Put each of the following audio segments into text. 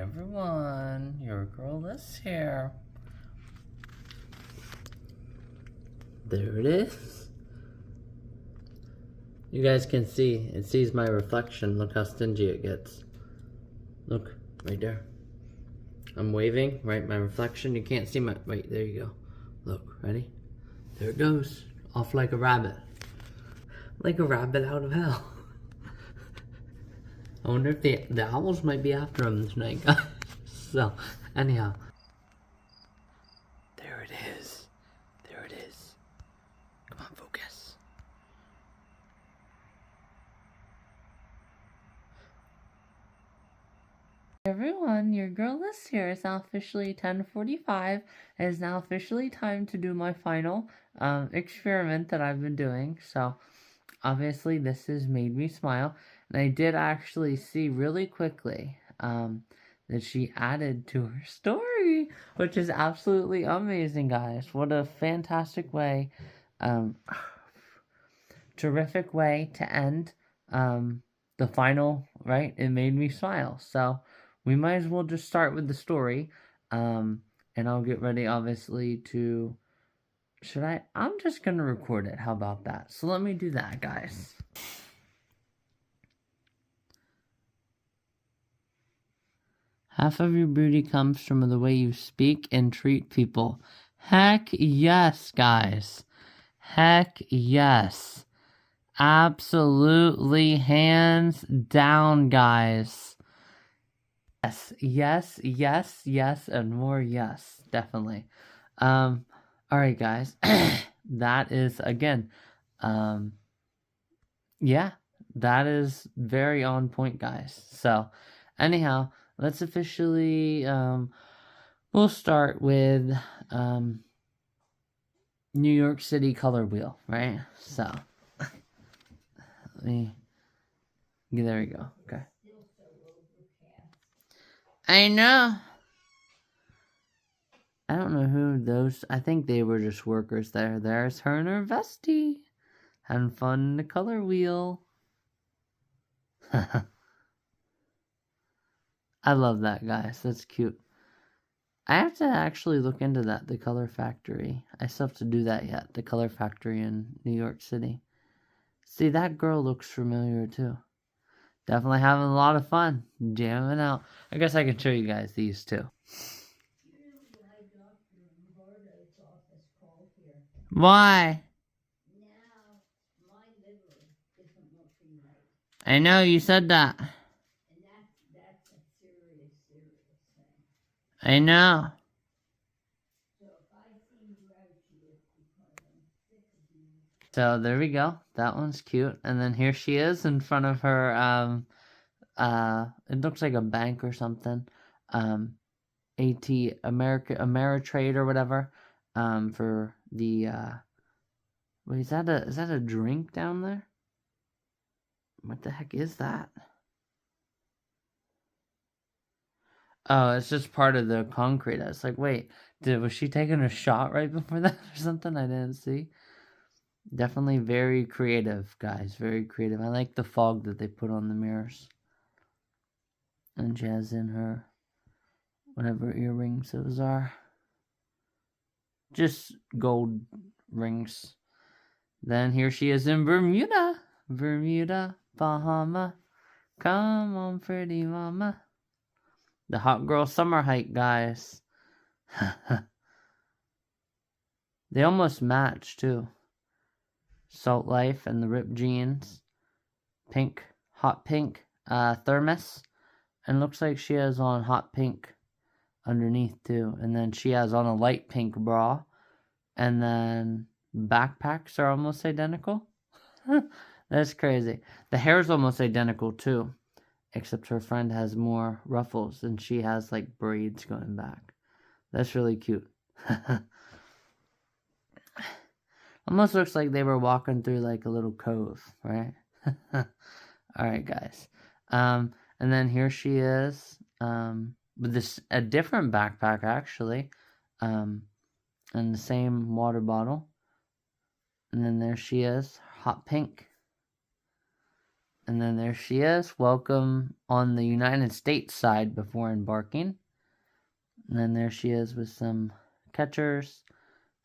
everyone, your girl Liz here. There it is. You guys can see, it sees my reflection. Look how stingy it gets. Look, right there. I'm waving, right, my reflection. You can't see my, wait, there you go. Look, ready? There it goes, off like a rabbit. Like a rabbit out of hell. I wonder if the owls might be after him tonight, guys. So, anyhow. There it is. There it is. Come on, focus. Everyone, your girl Liz here. It's now officially 10:45. It is now officially time to do my final experiment that I've been doing. So, obviously, this has made me smile. And I did actually see really quickly that she added to her story, which is absolutely amazing, guys. What a fantastic way, terrific way to end the final, right? It made me smile. So we might as well just start with the story. And I'll get ready, obviously, to... Should I? I'm just going to record it. How about that? So let me do that, guys. Half of your beauty comes from the way you speak and treat people. Heck yes, guys. Heck yes. Absolutely, hands down, guys. Yes, yes, yes, yes, and more yes, definitely. Alright, guys. That is, again, yeah, that is very on point, guys. So, anyhow, let's officially, we'll start with, New York City color wheel, right? So, let me, there we go, okay. I know. I don't know who those, I think they were just workers there. There's her and her bestie. Having fun in the color wheel. I love that, guys. That's cute. I have to actually look into that, the Color Factory. I still have to do that yet, the Color Factory in New York City. See, that girl looks familiar too. Definitely having a lot of fun, jamming out. I guess I can show you guys these too. Why? I know, you said that. That's a serious thing. I know. So there we go. That one's cute. And then here she is in front of her, it looks like a bank or something. Ameritrade or whatever. For the, wait, is that a drink down there? What the heck is that? Oh, it's just part of the concrete. I was like, wait, was she taking a shot right before that or something? I didn't see. Definitely very creative, guys. Very creative. I like the fog that they put on the mirrors. And she has in her whatever earrings those are. Just gold rings. Then here she is in Bermuda. Bermuda, Bahama. Come on, pretty mama. The hot girl summer hike, guys. They almost match, too. Salt Life and the ripped jeans. Pink, hot pink thermos. And looks like she has on hot pink underneath, too. And then she has on a light pink bra. And then backpacks are almost identical. That's crazy. The hair's almost identical, too. Except her friend has more ruffles and she has like braids going back. That's really cute. Almost looks like they were walking through like a little cove, right? Alright, guys. And then here she is with a different backpack actually. And the same water bottle. And then there she is, hot pink. And then there she is. Welcome on the United States side before embarking. And then there she is with some catchers,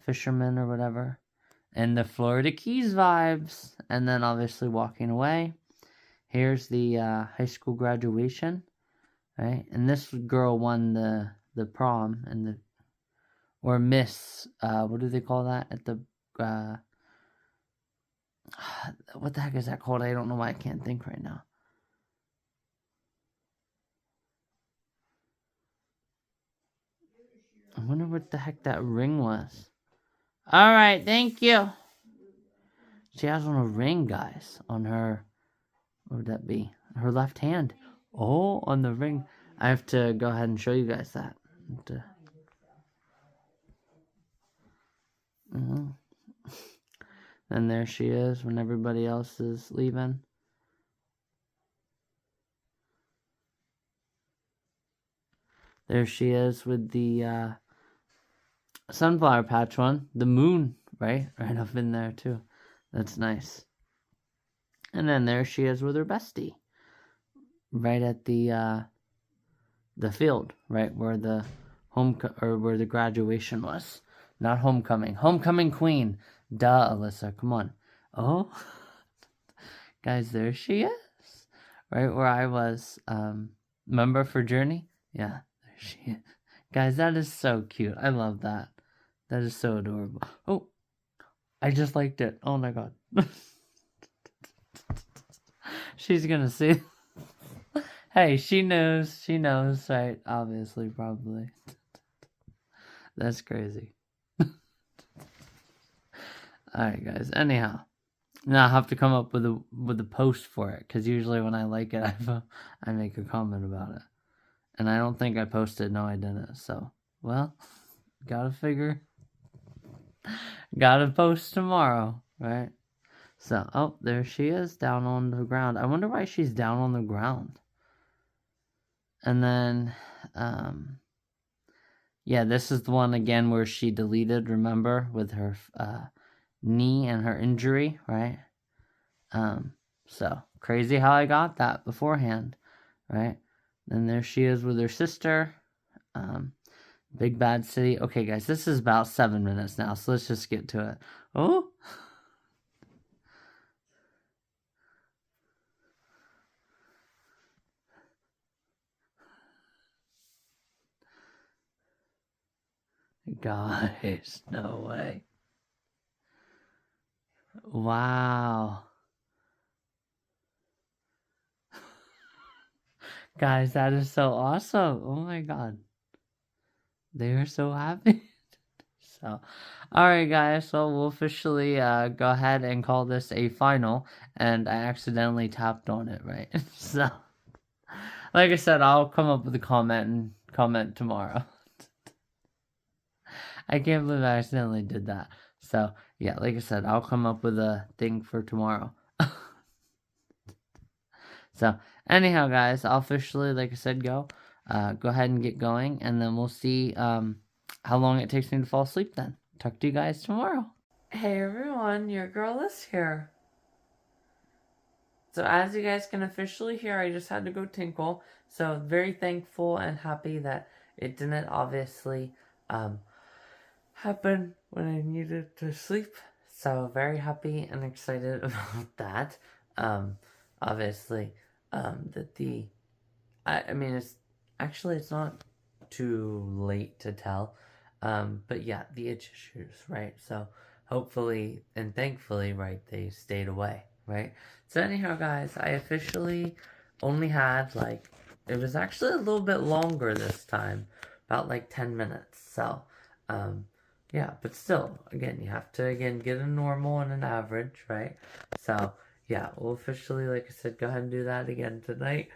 fishermen or whatever. And the Florida Keys vibes. And then obviously walking away. Here's the high school graduation. Right? And this girl won the prom and the or Miss what do they call that at the what the heck is that called? I don't know why I can't think right now. I wonder what the heck that ring was. Alright, thank you. She has on a ring, guys, on her, what would that be? Her left hand. Oh, on the ring. I have to go ahead and show you guys that. And there she is when everybody else is leaving. There she is with the sunflower patch one. The moon, right? Right up in there too. That's nice. And then there she is with her bestie. Right at the field, right where the where the graduation was. Not homecoming. Homecoming queen. Duh, Alyssa. Come on. Oh. Guys, there she is. Right where I was. Remember for Journey? Yeah, there she is. Guys, that is so cute. I love that. That is so adorable. Oh, I just liked it. Oh my god. She's gonna see. Hey, she knows. She knows, right? Obviously, probably. That's crazy. Alright, guys. Anyhow. Now I have to come up with a post for it. Because usually when I like it, I make a comment about it. And I don't think I posted. No, I didn't. So, well, gotta post tomorrow, right? So, oh, there she is, down on the ground. I wonder why she's down on the ground. And then, yeah, this is the one again where she deleted, remember, with her knee and her injury, right? So, crazy how I got that beforehand, right? Then there she is with her sister. Big Bad City. Okay, guys, this is about 7 minutes now, so let's just get to it. Oh! Guys, no way. Wow. Guys, that is so awesome. Oh my god. They are so happy. So, alright guys, so we'll officially go ahead and call this a final. And I accidentally tapped on it, right? So, like I said, I'll come up with a comment tomorrow. I can't believe I accidentally did that. So, yeah, like I said, I'll come up with a thing for tomorrow. So, anyhow, guys, I'll officially, like I said, go ahead and get going, and then we'll see how long it takes me to fall asleep then. Talk to you guys tomorrow. Hey, everyone, your girl is here. So, as you guys can officially hear, I just had to go tinkle. So, very thankful and happy that it didn't obviously happen when I needed to sleep. So, very happy and excited about that. Obviously, that I mean, it's not too late to tell. But yeah, the itch issues, right? So hopefully and thankfully, right, they stayed away, right? So anyhow, guys, I officially only had it was actually a little bit longer this time, about 10 minutes. So, yeah, but still, again, you have to get a normal and an average, right? So, yeah, we'll officially, like I said, go ahead and do that again tonight.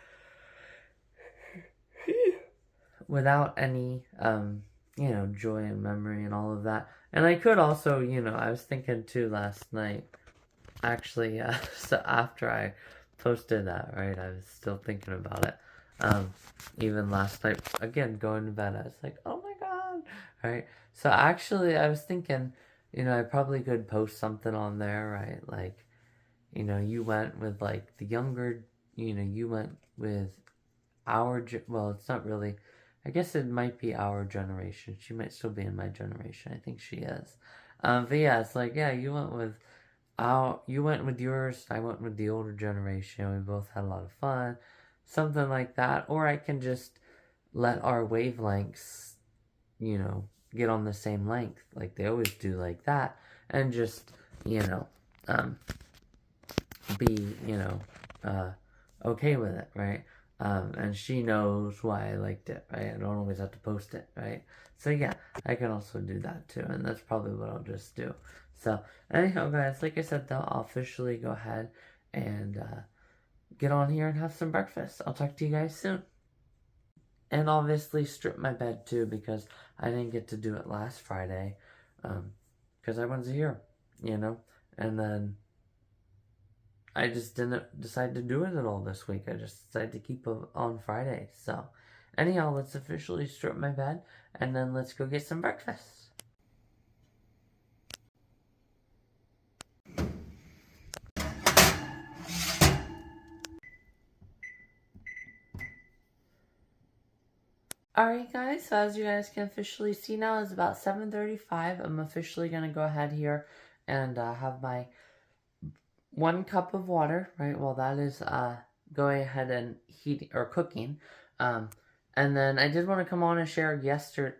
Without any, joy and memory and all of that. And I could also, I was thinking too last night, actually, so after I posted that, right, I was still thinking about it. Even last night, again, going to bed, I was like, oh my god, right? So actually, I was thinking, I probably could post something on there, right? you know, you went with like the younger, you know, you went with well, it's not really, I guess it might be our generation. She might still be in my generation. I think she is. But yeah, it's like, yeah, you went with yours, I went with the older generation. We both had a lot of fun, something like that. Or I can just let our wavelengths, you know, get on the same length like they always do, like that, and just, you know, be, you know, okay with it, right? And she knows why I liked it, right? I don't always have to post it, right? So yeah, I can also do that too, and that's probably what I'll just do. So anyhow, guys, like I said, though, I'll officially go ahead and get on here and have some breakfast. I'll talk to you guys soon. And obviously strip my bed too, because I didn't get to do it last Friday, because I wasn't here, you know? And then I just didn't decide to do it at all this week. I just decided to keep it on Friday. So anyhow, let's officially strip my bed, and then let's go get some breakfast. Alright guys, so as you guys can officially see now, it's about 7:35. I'm officially going to go ahead here and have my 1 cup of water, right? Well, that is going ahead and heating or cooking. And then I did want to come on and share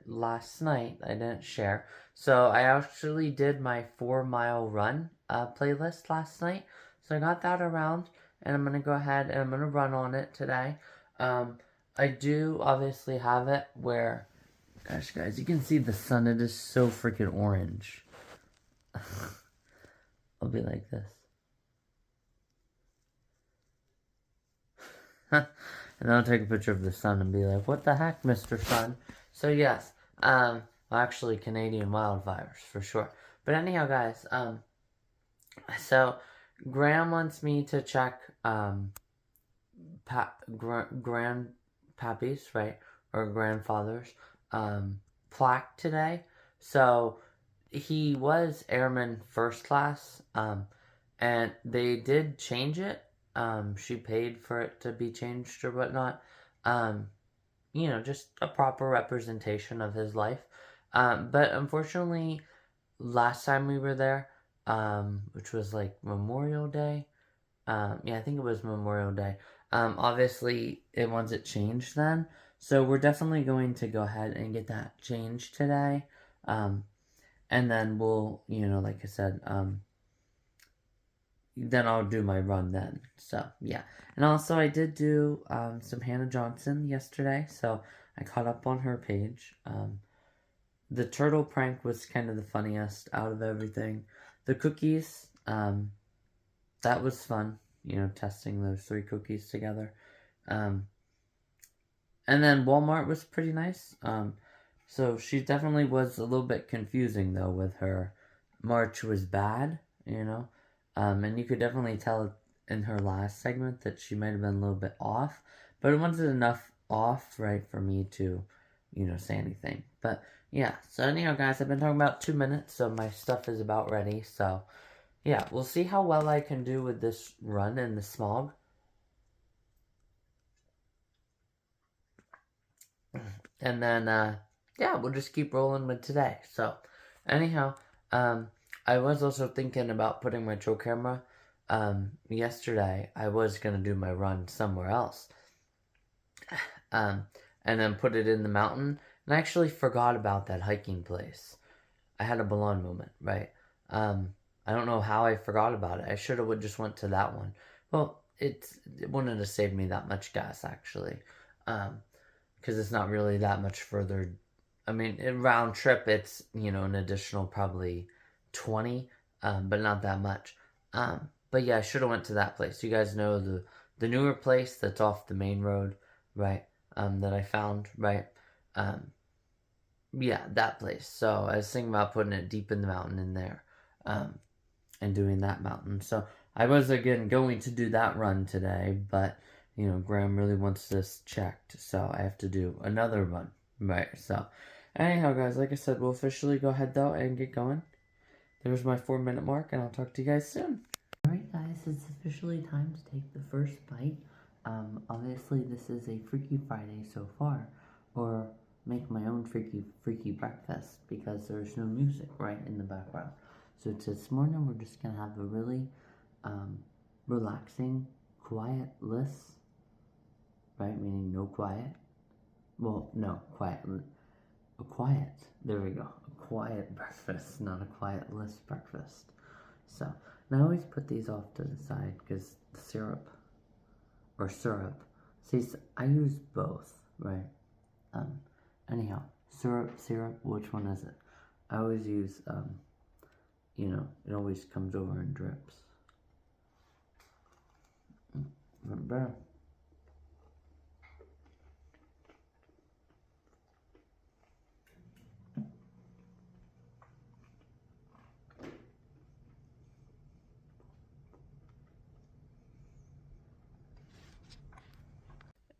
last night. I didn't share. So I actually did my 4-mile run playlist last night. So I got that around, and I'm going to go ahead and I'm going to run on it today. I do obviously have it where, gosh guys, you can see the sun. It is so freaking orange. I'll be like this. And then I'll take a picture of the sun and be like, what the heck, Mr. Sun? So yes, actually Canadian wildfires for sure. But anyhow, guys, so Graham wants me to check grandpappy's, right, or grandfather's plaque today. So he was airman first class, and they did change it. She paid for it to be changed or whatnot. You know, just a proper representation of his life. But unfortunately, last time we were there, which was like Memorial Day. Yeah, I think it was Memorial Day. Obviously, it wasn't changed then. So we're definitely going to go ahead and get that changed today. And then we'll, you know, like I said, then I'll do my run then. So, yeah. And also, I did do some Hannah Johnson yesterday, so I caught up on her page. The turtle prank was kind of the funniest out of everything. The cookies, that was fun, you know, testing those 3 cookies together. And then Walmart was pretty nice. So she definitely was a little bit confusing, though, with her March was bad, you know. And you could definitely tell in her last segment that she might have been a little bit off. But it wasn't enough off, right, for me to, you know, say anything. But, yeah. So, anyhow, guys, I've been talking about 2 minutes, so my stuff is about ready. So, yeah, we'll see how well I can do with this run in the smog. And then, yeah, we'll just keep rolling with today. So, anyhow, I was also thinking about putting my trail camera. Yesterday, I was going to do my run somewhere else. And then put it in the mountain. And I actually forgot about that hiking place. I had a balloon moment, right? I don't know how I forgot about it. I should have just went to that one. Well, it wouldn't have saved me that much gas, actually. Because it's not really that much further. I mean, in round trip, it's, you know, an additional probably 20, but not that much. But yeah, I should have went to that place. You guys know the newer place that's off the main road, right? That I found, right? Yeah, that place. So I was thinking about putting it deep in the mountain in there, and doing that mountain. So I was again going to do that run today, but you know, Graham really wants this checked, so I have to do another run, right? So anyhow, guys, like I said, we'll officially go ahead though and get going. There's my 4-minute mark, and I'll talk to you guys soon. Alright guys, it's officially time to take the first bite. Obviously this is a Freaky Friday so far, or make my own freaky breakfast, because there's no music right in the background. So this morning we're just gonna have a really relaxing, quiet list, right? Meaning no quiet. Well, no, quiet. A quiet. There we go. A quiet breakfast, not a quiet list breakfast. So, and I always put these off to the side because the syrup, see, I use both, right? Anyhow, syrup, which one is it? I always use, you know, it always comes over in drips. Remember?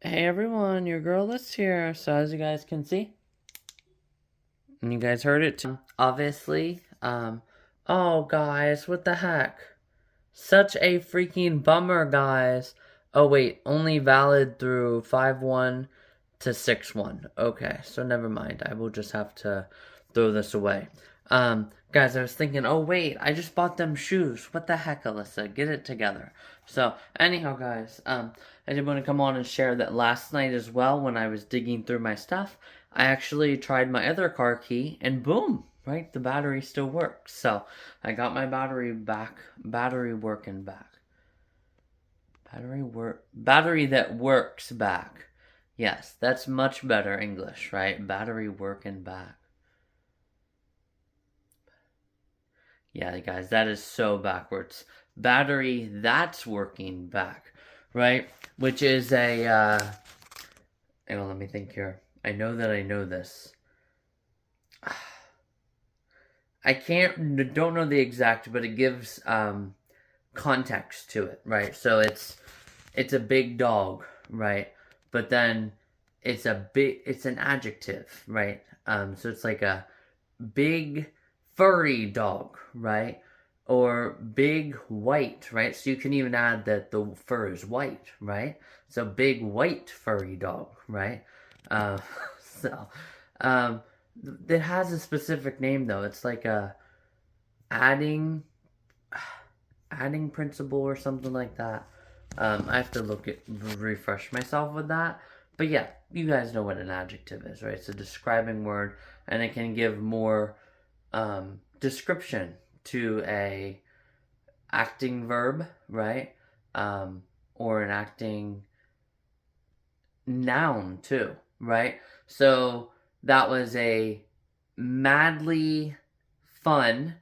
Hey everyone, your girl is here. So as you guys can see, and you guys heard it too, obviously, oh guys, what the heck? Such a freaking bummer, guys. Oh wait, only valid through 5/1 to 6/1. Okay, so never mind. I will just have to throw this away. Guys, I was thinking, oh wait, I just bought them shoes. What the heck, Alyssa? Get it together. So, anyhow, guys, I did want to come on and share that last night as well, when I was digging through my stuff, I actually tried my other car key, and boom, right, the battery still works. So, I got my battery working back. Battery that works back. Yes, that's much better English, right? Battery working back. Yeah, guys, that is so backwards. Battery that's working back, right? Which is a, hang on, let me think here. I know that I know this. I don't know the exact, but it gives, context to it, right? So it's a big dog, right? But then it's an adjective, right? So it's like a big furry dog, right? Or big white, right? So you can even add that the fur is white, right? So big white furry dog, right? It has a specific name though. It's like a adding principle or something like that. I have to refresh myself with that. But yeah, you guys know what an adjective is, right? It's a describing word, and it can give more description to a acting verb, right? Or an acting noun too, right? So that was a madly fun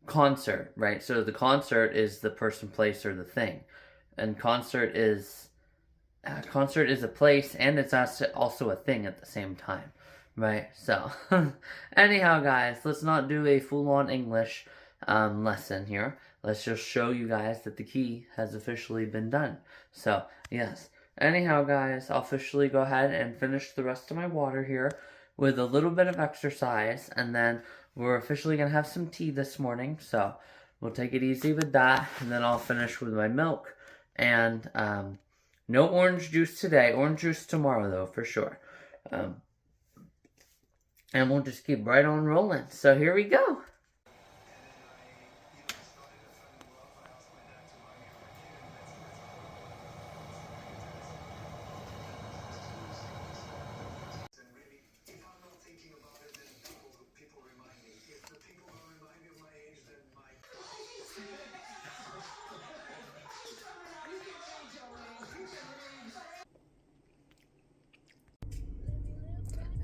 concert, right? So the concert is the person, place, or the thing. And concert is a place, and it's also a thing at the same time, right? So, anyhow, guys, let's not do a full-on English lesson here. Let's just show you guys that the key has officially been done. So, yes. Anyhow, guys, I'll officially go ahead and finish the rest of my water here with a little bit of exercise, and then we're officially going to have some tea this morning, so we'll take it easy with that, and then I'll finish with my milk. And no orange juice today. Orange juice tomorrow, though, for sure. And we'll just keep right on rolling. So here we go.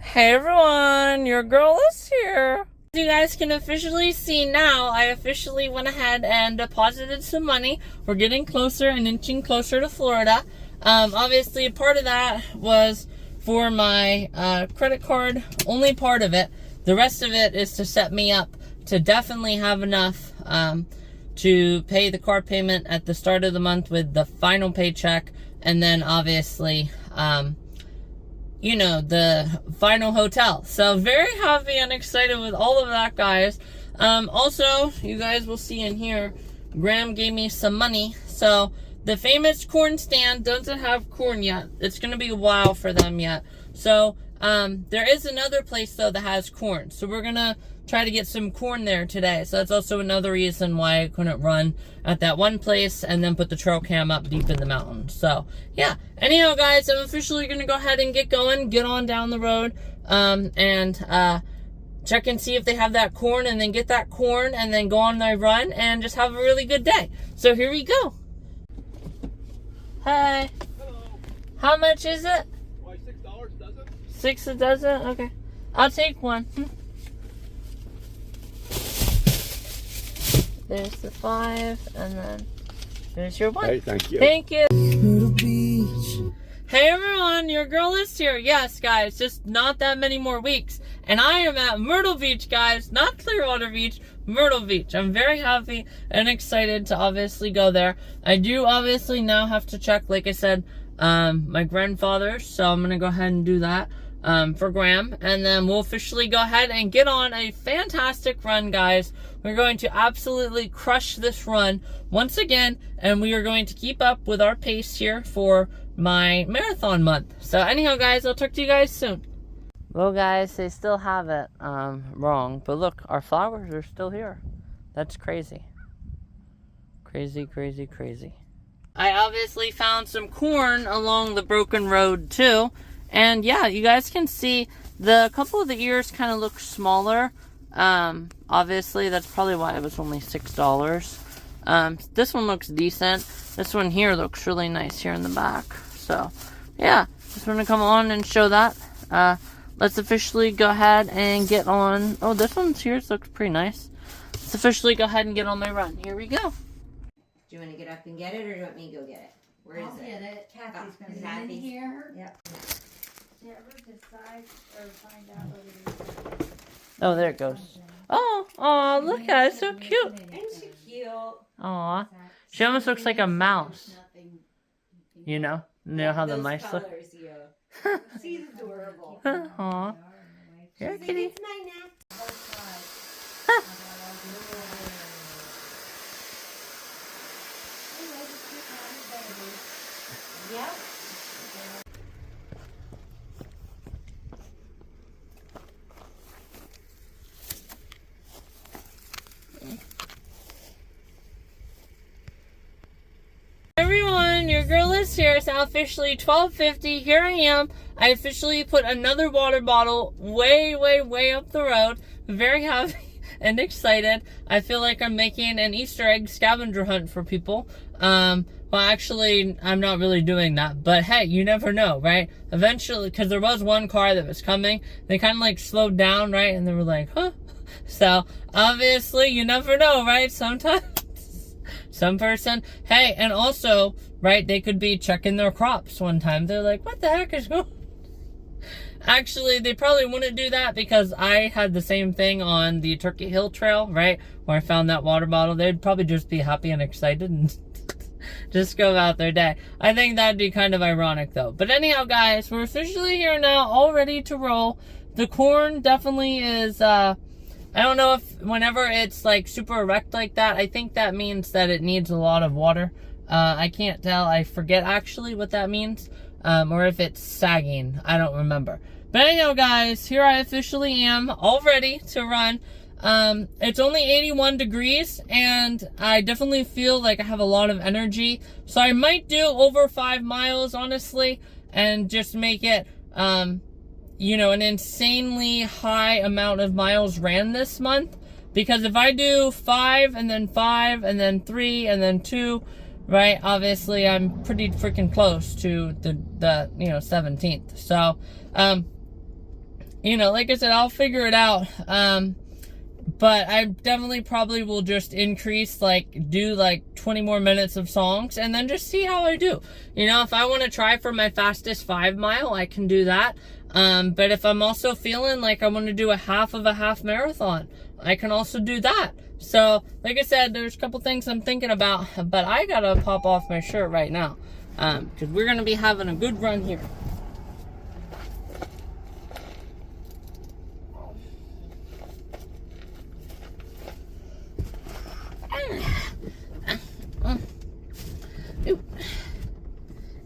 Hey everyone, your girl is here. As you guys can officially see now, I officially went ahead and deposited some money. We're getting closer and inching closer to Florida. Obviously, part of that was for my credit card, only part of it. The rest of it is to set me up to definitely have enough to pay the car payment at the start of the month with the final paycheck, and then obviously, you know, the final hotel. So very happy and excited with all of that, guys. Also, you guys will see in here, Graham gave me some money. So the famous corn stand doesn't have corn yet. It's going to be a while for them yet. So there is another place though that has corn. So we're going to try to get some corn there today. So that's also another reason why I couldn't run at that one place and then put the trail cam up deep in the mountains. So yeah, anyhow guys, I'm officially going to go ahead and get going, get on down the road, and check and see if they have that corn, and then get that corn, and then go on my run and just have a really good day. So here we go. Hi. Hello. How much is it? Why, $6 a dozen? 6 a dozen? Okay. I'll take one. There's the 5, and then there's your 1. Hey, thank you. Thank you. Hey everyone, your girl is here. Yes, guys, just not that many more weeks. And I am at Myrtle Beach, guys. Not Clearwater Beach, Myrtle Beach. I'm very happy and excited to obviously go there. I do obviously now have to check, like I said, my grandfather. So I'm going to go ahead and do that for Graham. And then we'll officially go ahead and get on a fantastic run, guys. We're going to absolutely crush this run once again. And we are going to keep up with our pace here for my marathon month. So anyhow guys, I'll talk to you guys soon. Well guys, they still have it wrong, but look, our flowers are still here. That's crazy. Crazy, crazy, crazy. I obviously found some corn along the broken road too, and yeah, you guys can see the couple of the ears kind of look smaller. Obviously that's probably why it was only $6. This one looks decent. This one here looks really nice here in the back. So, yeah, just want to come on and show that. Let's officially go ahead and get on. Oh, this one's here. It looks pretty nice. Let's officially go ahead and get on my run. Here we go. Do you want to get up and get it, or do you want me to go get it? Where is I'll it? get it. Kathy's Oh, gonna is be in Kathy? here. Yep. Did you ever decide or find out whether Oh, there it goes. Oh, look at it. It's so cute. Isn't she cute? Aw. She almost looks like a mouse. You know? You know how the Those mice look? colors, you. She's adorable. Aw. Here, She's like, kitty. it's my neck. Yep. Everyone, your girl is here. It's now officially 12:50. Here I am. I officially put another water bottle way, way, way up the road. I'm very happy and excited. I feel like I'm making an Easter egg scavenger hunt for people. Well, actually, I'm not really doing that. But hey, you never know, right? Eventually, because there was one car that was coming. They kind of like slowed down, right? And they were like, huh? So, obviously, you never know, right? Sometimes. Some person, hey, and also, right, they could be checking their crops one time. They're like, what the heck is going on? Actually, they probably wouldn't do that because I had the same thing on the Turkey Hill Trail, right, where I found that water bottle. They'd probably just be happy and excited and just go about their day. I think that'd be kind of ironic, though. But anyhow, guys, we're officially here now, all ready to roll. The corn definitely is, I don't know if whenever it's like super erect like that, I think that means that it needs a lot of water. I can't tell. I forget actually what that means. Or if it's sagging. I don't remember. But anyhow, guys, here I officially am, all ready to run. It's only 81 degrees, and I definitely feel like I have a lot of energy. So I might do over 5 miles, honestly, and just make it, you know, an insanely high amount of miles ran this month. Because if I do 5 and then 5 and then 3 and then 2, right, obviously I'm pretty freaking close to the you know, 17th. So, you know, like I said, I'll figure it out. But I definitely probably will just increase, like, do like 20 more minutes of songs and then just see how I do. You know, if I want to try for my fastest 5 mile, I can do that. But if I'm also feeling like I want to do a half marathon, I can also do that. So, like I said, there's a couple things I'm thinking about, but I gotta pop off my shirt right now. Because we're gonna be having a good run here.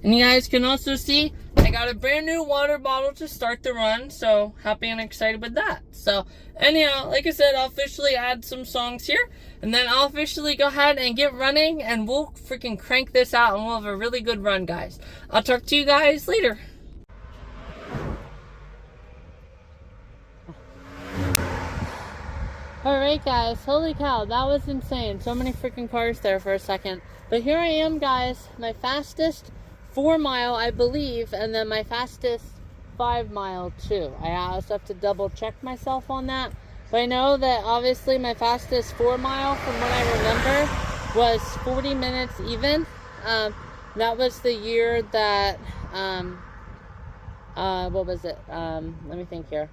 And you guys can also see I got a brand new water bottle to start the run, so happy and excited with that. So anyhow, like I said, I'll officially add some songs here, and then I'll officially go ahead and get running, and we'll freaking crank this out, and we'll have a really good run, guys. I'll talk to you guys later. Alright guys, holy cow, that was insane. So many freaking cars there for a second. But here I am, guys, my fastest 4 mile, I believe, and then my fastest 5 mile too. I also have to double check myself on that. But I know that obviously my fastest 4 mile, from what I remember, was 40 minutes even. That was the year that, what was it? Let me think here.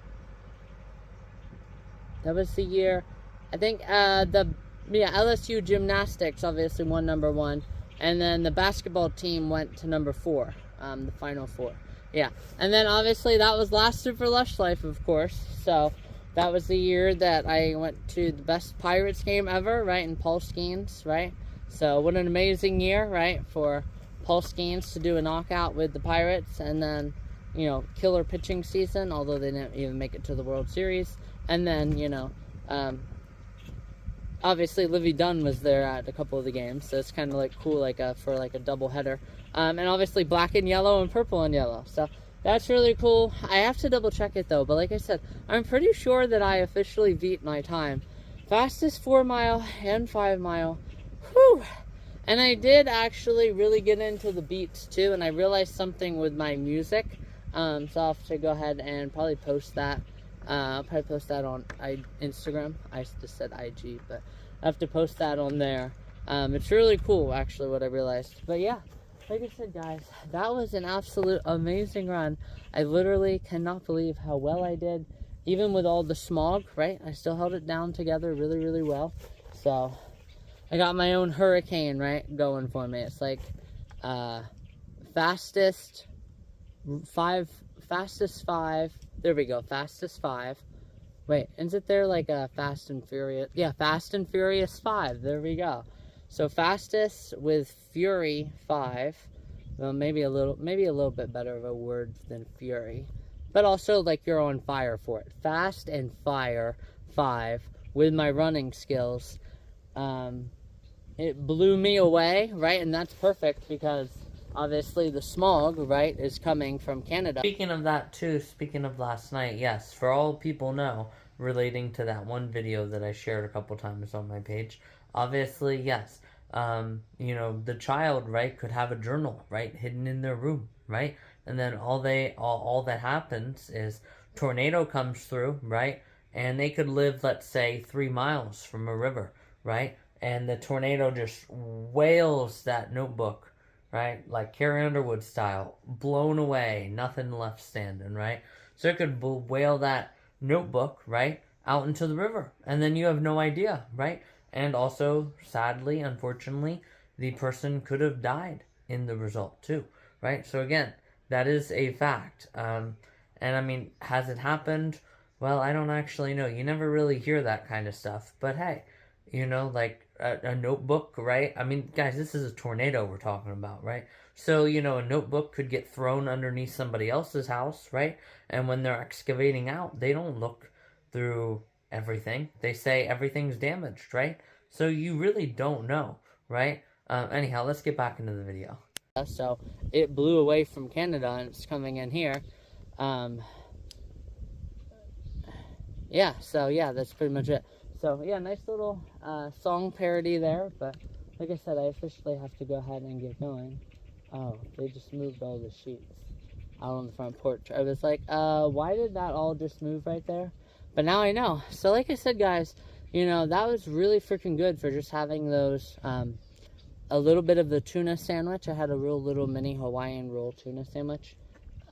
That was the year, I think, LSU gymnastics obviously won #1, and then the basketball team went to #4, the final 4. Yeah, and then obviously that was last Super Lush Life, of course. So that was the year that I went to the best Pirates game ever, right, in Paul Skeens, right? So what an amazing year, right, for Paul Skeens to do a knockout with the Pirates, and then, you know, killer pitching season, although they didn't even make it to the World Series. And then, you know, obviously Livy Dunn was there at a couple of the games, so it's kind of like cool, like for like a double header. And obviously black and yellow and purple and yellow, so that's really cool. I have to double check it though, but like I said, I'm pretty sure that I officially beat my time. Fastest 4 mile and 5 mile. Whew! And I did actually really get into the beats too, and I realized something with my music. So I'll have to go ahead and probably post that. I'll probably post that on Instagram. I just said IG, but I have to post that on there. It's really cool, actually, what I realized. But yeah, like I said, guys, that was an absolute amazing run. I literally cannot believe how well I did. Even with all the smog, right? I still held it down together really, really well. So I got my own hurricane, right, going for me. It's like fastest 5. There we go, fastest 5. Wait, is it there like a Fast and Furious? Yeah, Fast and Furious 5. There we go. So fastest with Fury 5. Well, maybe a little bit better of a word than Fury, but also like you're on fire for it. Fast and Fire 5 with my running skills. It blew me away, right? And that's perfect because obviously the smog, right, is coming from Canada. Speaking of that too, speaking of last night, yes, for all people know, relating to that one video that I shared a couple times on my page, obviously, yes, you know, the child, right, could have a journal, right, hidden in their room, right, and then all that happens is tornado comes through, right, and they could live, let's say, 3 miles from a river, right, and the tornado just whales that notebook, right, like Carrie Underwood style, blown away, nothing left standing, right? So it could whale that notebook, right, out into the river, and then you have no idea, right? And also, sadly, unfortunately, the person could have died in the result too, right? So again, that is a fact. And I mean, has it happened? Well, I don't actually know. You never really hear that kind of stuff, but hey, you know, like a notebook, right? I mean, guys, this is a tornado we're talking about, right? So, you know, a notebook could get thrown underneath somebody else's house, right? And when they're excavating out, they don't look through everything. They say everything's damaged, right? So you really don't know, right? Anyhow, let's get back into the video. So it blew away from Canada and it's coming in here. Yeah, so yeah, that's pretty much it. So yeah, nice little song parody there, but like I said, I officially have to go ahead and get going. Oh, they just moved all the sheets out on the front porch. I was like, why did that all just move right there? But now I know. So like I said, guys, you know, that was really freaking good for just having those, a little bit of the tuna sandwich. I had a real little mini Hawaiian roll tuna sandwich.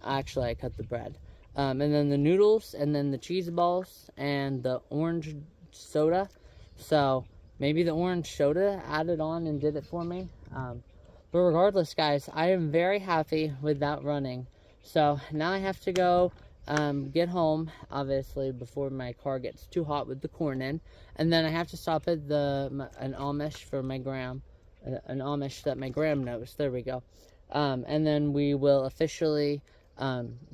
Actually, I cut the bread. And then the noodles, and then the cheese balls, and the orange soda. So maybe the orange soda added on and did it for me. But regardless, guys, I am very happy with that running. So now I have to go get home, obviously, before my car gets too hot with the corn in. And then I have to stop at an Amish for my gram. An Amish that my gram knows. There we go. And then we will officially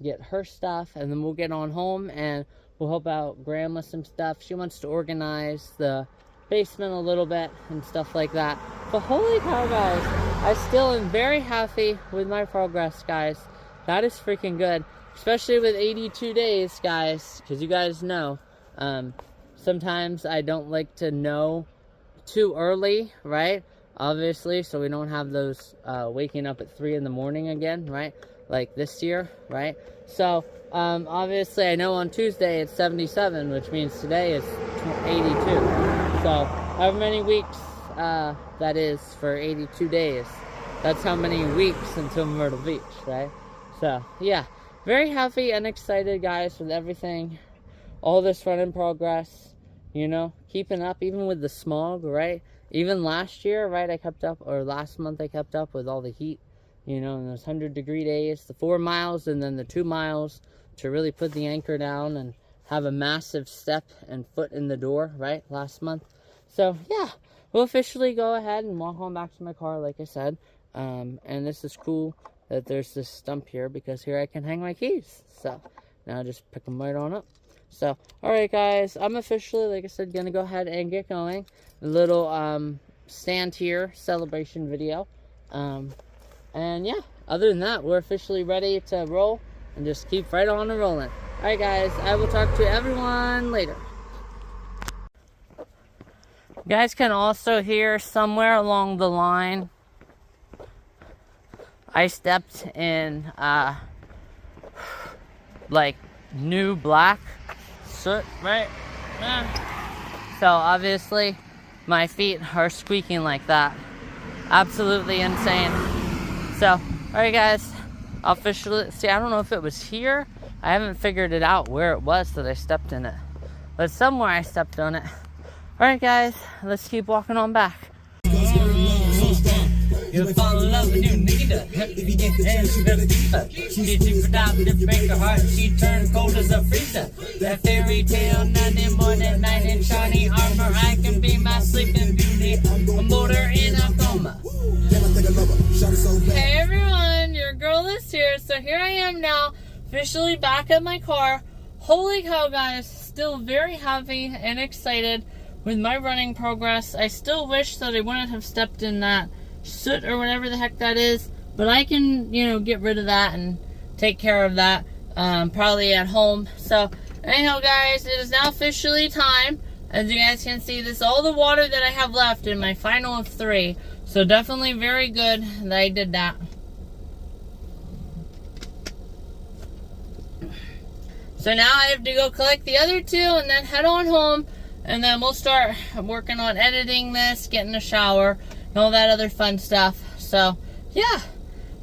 get her stuff, and then we'll get on home and we'll help out Graham with some stuff. She wants to organize the basement a little bit and stuff like that. But holy cow, guys, I still am very happy with my progress, guys. That is freaking good, especially with 82 days, guys, because you guys know sometimes I don't like to know too early, right? Obviously, so we don't have those waking up at 3 in the morning again, right? Like this year, right? So obviously I know on Tuesday it's 77, which means today is 82. So however many weeks that is for 82 days, that's how many weeks until Myrtle Beach, right? So yeah, very happy and excited, guys, with everything, all this running progress, you know, keeping up even with the smog, right? Even last year, right, I kept up, or last month I kept up with all the heat, you know, and those 100-degree days, the 4 miles and then the 2 miles to really put the anchor down and have a massive step and foot in the door, right, last month. So yeah, we'll officially go ahead and walk on back to my car, like I said. And this is cool that there's this stump here, because here I can hang my keys. So now just pick them right on up. So alright, guys, I'm officially, like I said, gonna go ahead and get going. A little stand here celebration video. And yeah, other than that, we're officially ready to roll and just keep right on and rolling. Alright, guys, I will talk to everyone later. You guys can also hear somewhere along the line I stepped in like new black soot, right? So obviously my feet are squeaking like that. Absolutely insane. So alright, guys, I'll officially see. I don't know if it was here. I haven't figured it out where it was that I stepped in it, but somewhere I stepped on it. Alright, guys, let's keep walking on back. You'll fall in love with your nigga. If you get the chance, you better keep her. She super down to break her heart. She turned cold as a freezer. That fairy tale, nothing more than knight in shiny armor. I can be my sleeping beauty, a motor in a coma. Hey everyone, your girl is here. So here I am now, officially back at my car. Holy cow, guys, still very happy and excited with my running progress. I still wish that I wouldn't have stepped in that soot or whatever the heck that is, but I can, you know, get rid of that and take care of that probably at home. So anyhow, guys, it is now officially time. As you guys can see, this is all the water that I have left in my final of 3, so definitely very good that I did that. So now I have to go collect the other 2 and then head on home, and then we'll start working on editing this, getting a shower, and all that other fun stuff. So yeah,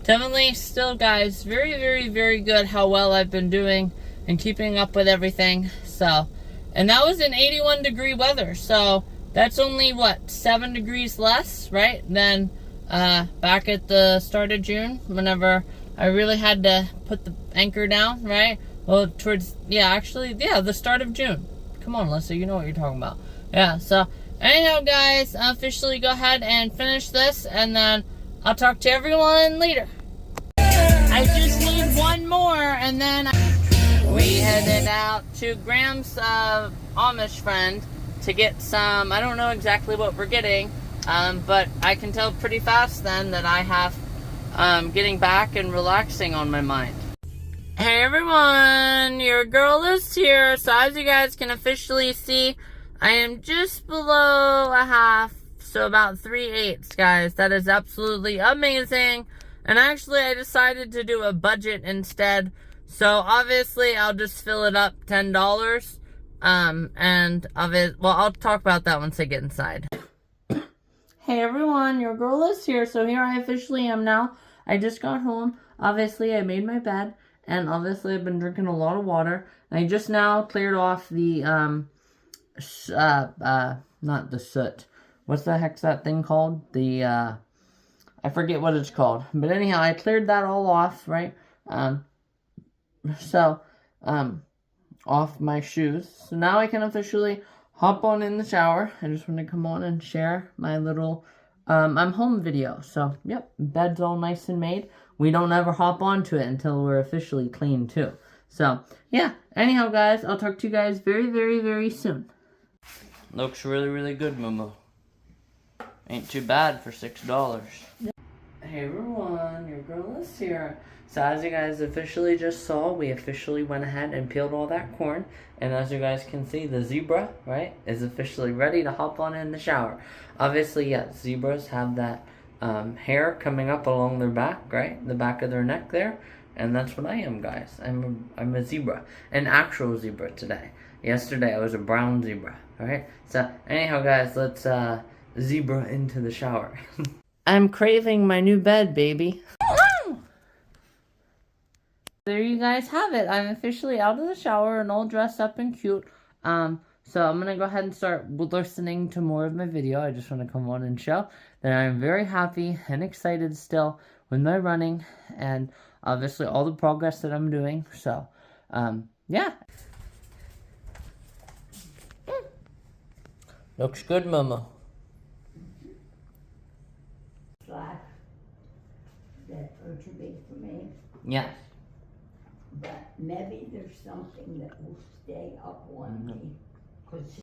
definitely still, guys, very, very, very good how well I've been doing and keeping up with everything. So, and that was in 81-degree weather, so that's only what, 7 degrees less, right, than back at the start of June, whenever I really had to put the anchor down, right? Well, towards, yeah, actually, yeah, the start of June. Come on, Alyssa, you know what you're talking about. Yeah, so anyhow, guys, I'll officially go ahead and finish this, and then I'll talk to everyone later. I just need one more, and then we headed out to Graham's Amish friend to get some, I don't know exactly what we're getting, but I can tell pretty fast then that I have getting back and relaxing on my mind. Hey everyone, your girl is here. So as you guys can officially see, I am just below a half, so about 3/8, guys. That is absolutely amazing. And actually I decided to do a budget instead. So obviously I'll just fill it up $10. And I'll talk about that once I get inside. Hey everyone, your girl is here. So here I officially am now. I just got home. Obviously I made my bed. And obviously I've been drinking a lot of water. And I just now cleared off the, not the soot. What's the heck's that thing called? The, I forget what it's called. But anyhow, I cleared that all off, right? Off my shoes. So now I can officially hop on in the shower. I just want to come on and share my little, I'm home video. So, yep, bed's all nice and made. we don't ever hop onto it until we're officially clean too. So, yeah. Anyhow, guys, I'll talk to you guys very, very, very soon. Looks really, really good, Momo. Ain't too bad for $6. Hey everyone, your girl is here. So as you guys officially just saw, we officially went ahead and peeled all that corn. And as you guys can see, the zebra, right, is officially ready to hop on in the shower. Obviously, yes, zebras have that hair coming up along their back, right? The back of their neck there. And that's what I am, guys. I'm a zebra. An actual zebra today. Yesterday I was a brown zebra, alright? So anyhow, guys, let's zebra into the shower. I'm craving my new bed, baby. There you guys have it. I'm officially out of the shower and all dressed up and cute. So I'm going to go ahead and start listening to more of my video. I just want to come on and show that I'm very happy and excited still with my running and obviously all the progress that I'm doing. So, yeah. Looks good, Mama. That urgent be for me, Yes. but maybe there's something that will stay up on me, 'cause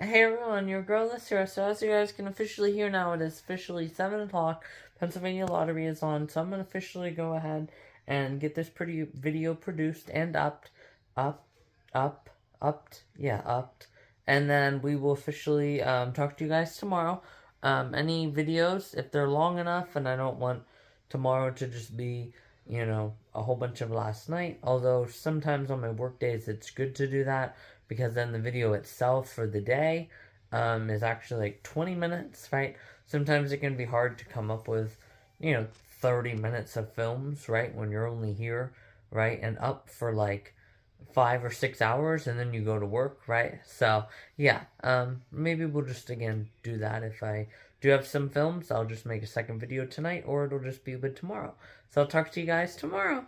Hey everyone, your girl is here. So as you guys can officially hear now, it is officially 7 o'clock. Pennsylvania Lottery is on, so I'm going to officially go ahead and get this pretty video produced and upped. And then we will officially talk to you guys tomorrow. Any videos, if they're long enough, and I don't want tomorrow to just be, you know, a whole bunch of last night. Although sometimes on my work days it's good to do that, because then the video itself for the day is actually like 20 minutes, right? Sometimes it can be hard to come up with, you know, 30 minutes of films, right? When you're only here, right? And up for like 5 or 6 hours, and then you go to work, right? So, yeah, maybe we'll just, again, do that. If I do have some films, I'll just make a second video tonight, or it'll just be with tomorrow. So I'll talk to you guys tomorrow.